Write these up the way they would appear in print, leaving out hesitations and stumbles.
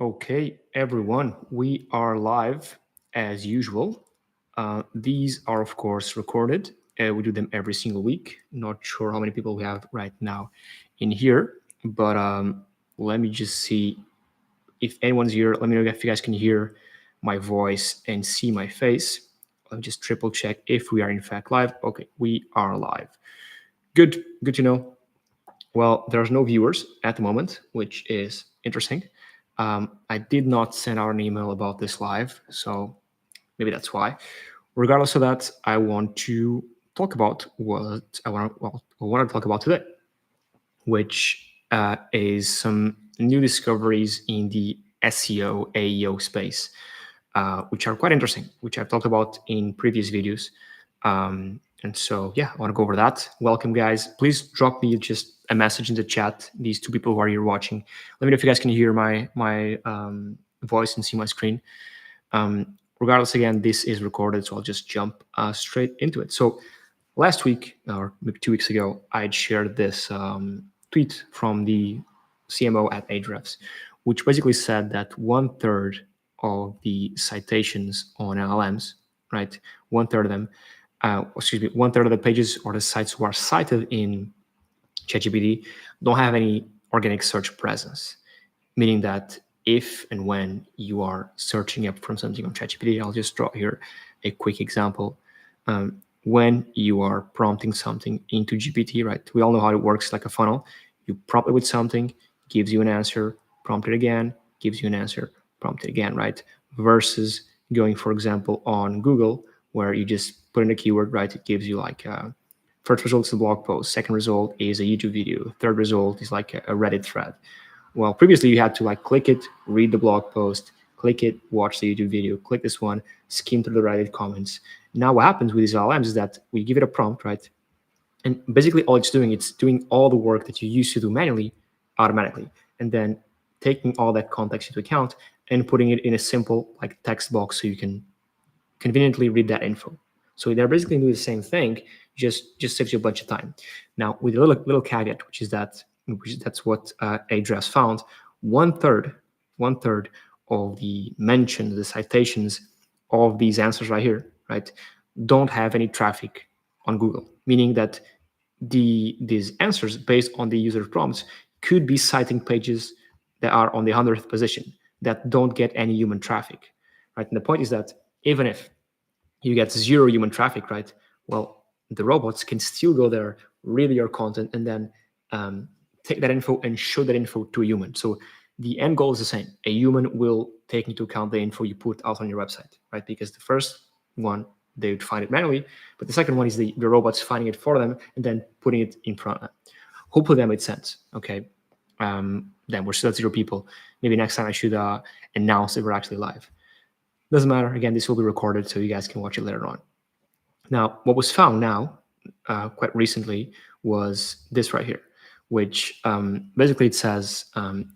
Okay, everyone, we are live as usual. These are, of course, recorded. We do them every single week. Not sure how many people we have right now in here, but let me just see if anyone's here. Let me know if you guys can hear my voice and see my face. Let me just triple check if we are in fact live. Okay, we are live. Good to know. Well, there's no viewers at the moment, which is interesting. I did not send out an email about this live, so maybe that's why. Regardless of that, I want to talk about what I want to talk about today, which is some new discoveries in the SEO AEO space, which are quite interesting, which I've talked about in previous videos. And so, yeah, I want to go over that. Welcome, guys. Please drop me just a message in the chat. These two people who are here watching, let me know if you guys can hear my voice and see my screen. Regardless, again, this is recorded, so I'll just jump straight into it. So, last week or maybe 2 weeks ago, I'd shared this tweet from the CMO at Ahrefs, which basically said that 1/3 of the citations on LLMs, right? 1/3 of them, 1/3 of the pages or the sites who are cited in ChatGPT don't have any organic search presence, meaning that if and when you are searching up from something on ChatGPT, I'll just draw here a quick example. When you are prompting something into GPT, right? We all know how it works like a funnel. You prompt it with something, gives you an answer, prompt it again, gives you an answer, prompt it again, right? Versus going, for example, on Google, where you just put in a keyword, right? It gives you like first result is a blog post, second result is a YouTube video, third result is like a Reddit thread. Well, previously you had to like click it, read the blog post, click it, watch the YouTube video, click this one, skim through the Reddit comments. Now what happens with these LLMs is that we give it a prompt, right? And basically all it's doing all the work that you used to do manually automatically. And then taking all that context into account and putting it in a simple like text box so you can conveniently read that info. So they're basically doing the same thing, just saves you a bunch of time. Now, with a little caveat, that's what Ahrefs found. One third of the mentions, the citations of these answers right here, right, don't have any traffic on Google, meaning that these answers based on the user prompts could be citing pages that are on the 100th position that don't get any human traffic, right? And the point is that even if you get zero human traffic, right? Well, the robots can still go there, read your content, and then take that info and show that info to a human. So the end goal is the same. A human will take into account the info you put out on your website, right? Because the first one, they would find it manually, but the second one is the robots finding it for them and then putting it in front of them. Hopefully that made sense, okay? Then we're still at 0 people. Maybe next time I should announce that we're actually live. Doesn't matter. Again, this will be recorded, so you guys can watch it later on. Now, what was found now, quite recently, was this right here, which basically it says, and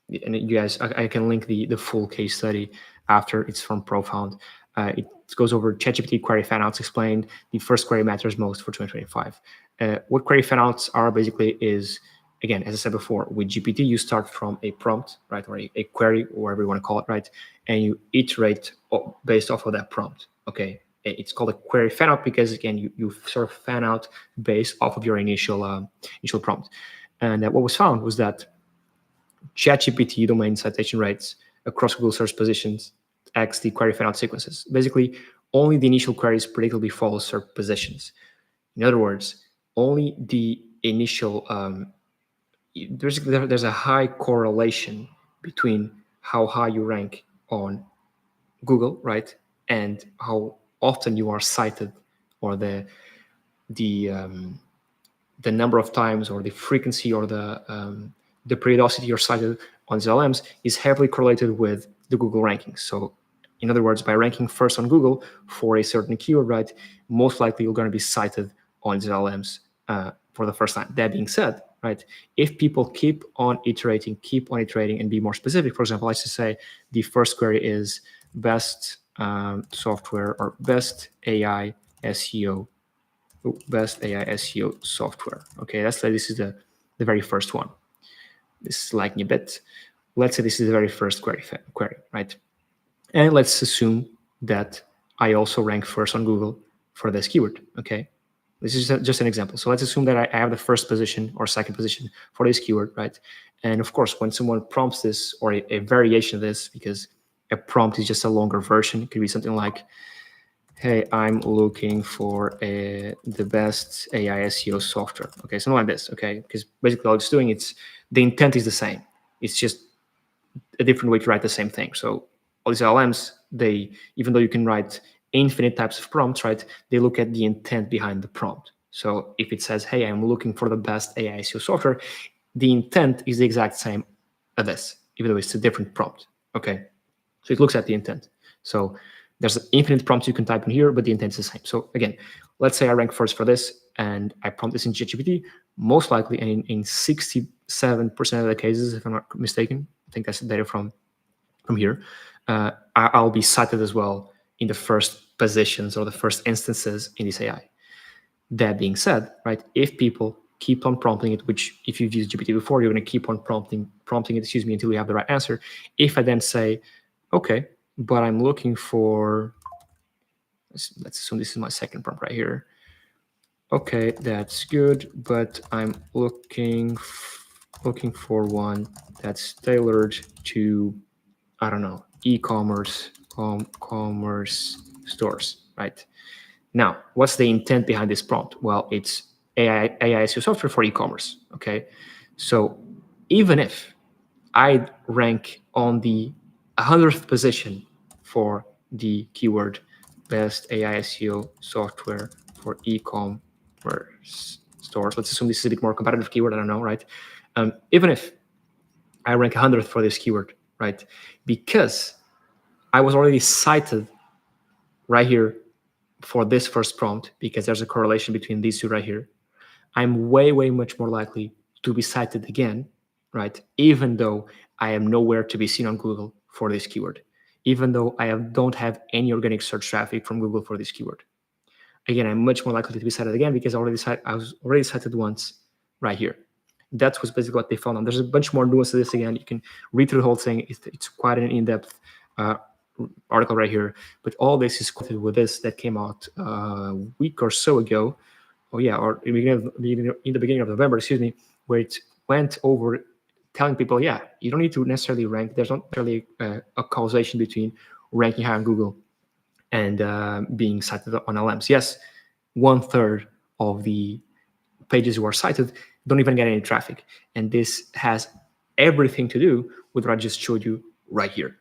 you guys, I can link the full case study after. It's from Profound. It goes over ChatGPT query fanouts explained. The first query matters most for 2025. What query fanouts are basically is, again, as I said before, with GPT, you start from a prompt, right, or a query, or whatever you want to call it, right, and you iterate based off of that prompt, okay? It's called a query fanout because, again, you sort of fan out based off of your initial prompt. And what was found was that ChatGPT domain citation rates across Google search positions X the query fanout sequences. Basically, only the initial queries predictably follow search positions. In other words, only the initial there's a high correlation between how high you rank on Google, right, and how often you are cited, or the number of times, or the frequency, or the periodicity you're cited on these LLMs is heavily correlated with the Google rankings. So, in other words, by ranking first on Google for a certain keyword, right, most likely you're going to be cited on these LLMs for the first time. That being said, right, if people keep on iterating, and be more specific, for example, let's just say the first query is best software or best AI SEO, software. Okay, let's say this is the very first one. This is lagging a bit. let's say this is the very first query, right? And let's assume that I also rank first on Google for this keyword, okay? This is just an example. So let's assume that I have the first position or second position for this keyword, right? And of course, when someone prompts this or a variation of this, because a prompt is just a longer version, it could be something like, hey, I'm looking for the best AI SEO software. Okay, something like this, okay? Because basically all it's doing, the intent is the same. It's just a different way to write the same thing. So all these LLMs, even though you can write infinite types of prompts, right? They look at the intent behind the prompt. So if it says, hey, I'm looking for the best AI SEO software, the intent is the exact same as this, even though it's a different prompt. Okay. So it looks at the intent. So there's infinite prompts you can type in here, but the intent is the same. So again, let's say I rank first for this and I prompt this in ChatGPT, most likely, and in 67% of the cases, if I'm not mistaken, I think that's the data from here, I'll be cited as well in the first positions or the first instances in this AI. That being said, right, if people keep on prompting it, which if you've used GPT before, you're going to keep on prompting it, until you have the right answer. If I then say, okay, but I'm looking for, let's assume this is my second prompt right here. Okay, that's good, but I'm looking for one that's tailored to, I don't know, e-commerce, commerce stores, right? Now, what's the intent behind this prompt? Well, it's AI SEO software for e-commerce, okay? So even if I rank on the 100th position for the keyword best AI SEO software for e-commerce stores, let's assume this is a bit more competitive keyword, I don't know, right? Even if I rank 100th for this keyword, right? Because I was already cited right here for this first prompt, because there's a correlation between these two right here, I'm way, way much more likely to be cited again, right? Even though I am nowhere to be seen on Google for this keyword, even though don't have any organic search traffic from Google for this keyword. Again, I'm much more likely to be cited again because I was already cited once right here. That was basically what they found. And there's a bunch more nuance to this. Again, you can read through the whole thing. It's quite an in-depth article right here. But all this is quoted with this that came out a week or so ago. Oh yeah, or in the beginning of November, excuse me, where it went over telling people, yeah, you don't need to necessarily rank. There's not necessarily a causation between ranking high on Google and being cited on LMs. Yes, 1/3 of the pages who are cited don't even get any traffic. And this has everything to do with what I just showed you right here.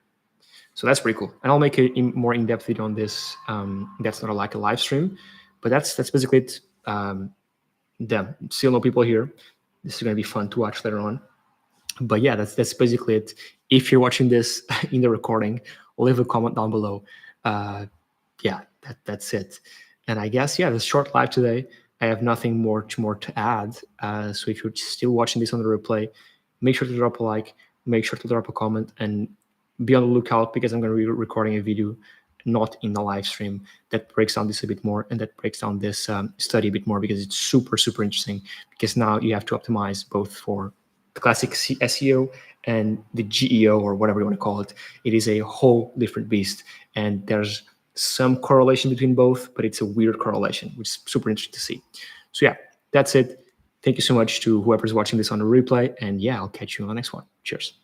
So that's pretty cool. And I'll make a more in-depth video on this. That's not like a live stream, but that's basically it. Still no people here. This is going to be fun to watch later on. But yeah, that's basically it. If you're watching this in the recording, leave a comment down below. Yeah, that's it. And I guess, yeah, this short live today, I have nothing more to add. So if you're still watching this on the replay, make sure to drop a like, make sure to drop a comment, and be on the lookout because I'm going to be recording a video, not in the live stream, that breaks down this a bit more and that breaks down this study a bit more, because it's super, super interesting. Because now you have to optimize both for the classic SEO and the GEO, or whatever you want to call it. It is a whole different beast, and there's some correlation between both, but it's a weird correlation, which is super interesting to see. So yeah, that's it. Thank you so much to whoever's watching this on the replay, and yeah, I'll catch you on the next one. Cheers.